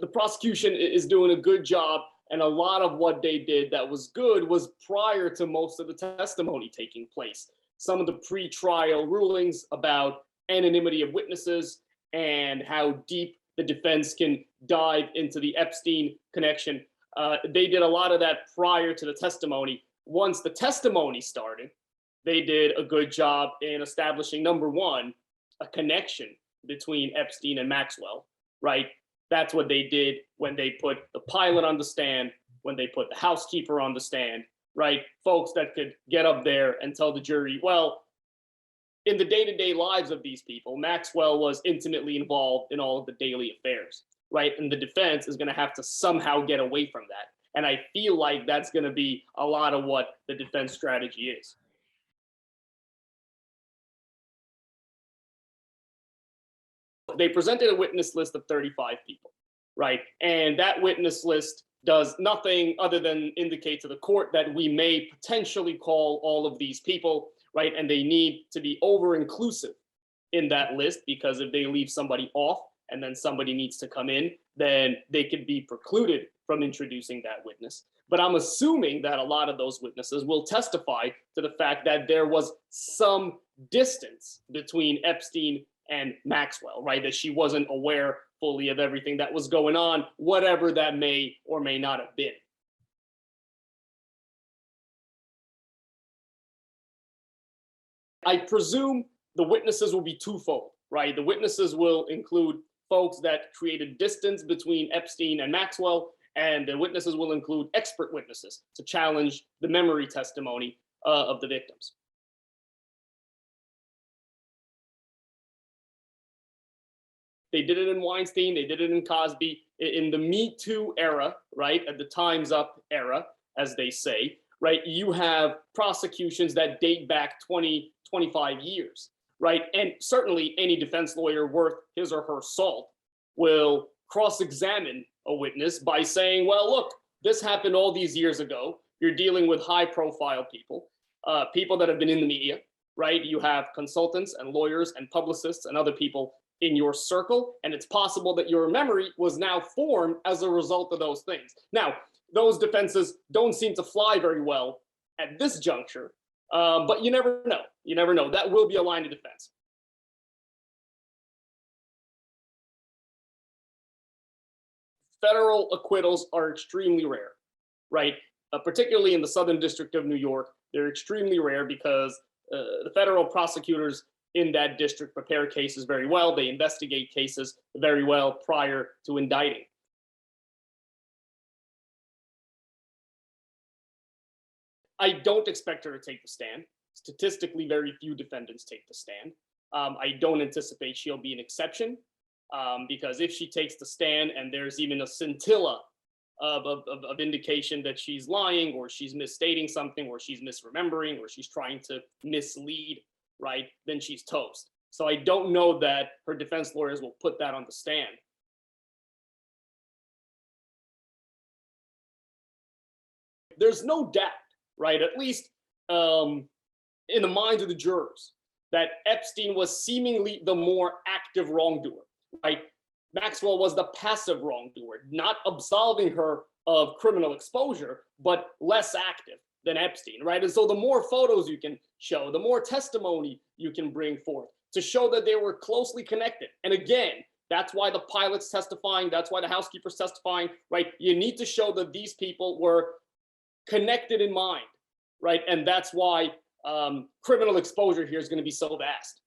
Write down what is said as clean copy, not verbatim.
the prosecution is doing a good job, and a lot of what they did that was good was prior to most of the testimony taking place. Some of the pre-trial rulings about anonymity of witnesses and how deep the defense can dive into the Epstein connection. They did a lot of that prior to the testimony. Once the testimony started, they did a good job in establishing, number one, a connection between Epstein and Maxwell, right? That's what they did when they put the pilot on the stand, when they put the housekeeper on the stand, right? Folks that could get up there and tell the jury, well, in the day-to-day lives of these people, Maxwell was intimately involved in all of the daily affairs, right? And the defense is going to have to somehow get away from that. And I feel like that's going to be a lot of what the defense strategy is. They presented a witness list of 35 people, right? And that witness list does nothing other than indicate to the court that we may potentially call all of these people, right? And they need to be over-inclusive in that list, because if they leave somebody off and then somebody needs to come in, then they could be precluded from introducing that witness. But I'm assuming that a lot of those witnesses will testify to the fact that there was some distance between Epstein and Maxwell, right? That she wasn't aware fully of everything that was going on, whatever that may or may not have been. I presume the witnesses will be twofold, right? The witnesses will include folks that created distance between Epstein and Maxwell, and the witnesses will include expert witnesses to challenge the memory testimony of the victims. They did it in Weinstein, they did it in Cosby, in the Me Too era, right? At the Time's Up era, as they say, right? You have prosecutions that date back 20, 25 years, right? And certainly any defense lawyer worth his or her salt will cross-examine a witness by saying, well, look, this happened all these years ago. You're dealing with high-profile people, people that have been in the media, right? You have consultants and lawyers and publicists and other people in your circle, and it's possible that your memory was now formed as a result of those things. Now, those defenses don't seem to fly very well at this juncture, but you never know. You never know. That will be a line of defense. Federal acquittals are extremely rare, right? Particularly in the Southern District of New York, they're extremely rare because the federal prosecutors in that district prepare cases very well. They investigate cases very well prior to indicting. I don't expect her to take the stand. Statistically, very few defendants take the stand. I don't anticipate she'll be an exception, because if she takes the stand and there's even a scintilla of indication that she's lying, or she's misstating something, or she's misremembering, or she's trying to mislead, right, then she's toast. So I don't know that her defense lawyers will put that on the stand. There's no doubt, right, at least in the minds of the jurors, that Epstein was seemingly the more active wrongdoer, right? Maxwell was the passive wrongdoer, not absolving her of criminal exposure, but less active than Epstein, right? And so the more photos you can show, the more testimony you can bring forth to show that they were closely connected. And again, that's why the pilot's testifying, that's why the housekeeper's testifying, right? You need to show that these people were connected in mind, right? And that's why criminal exposure here is going to be so vast.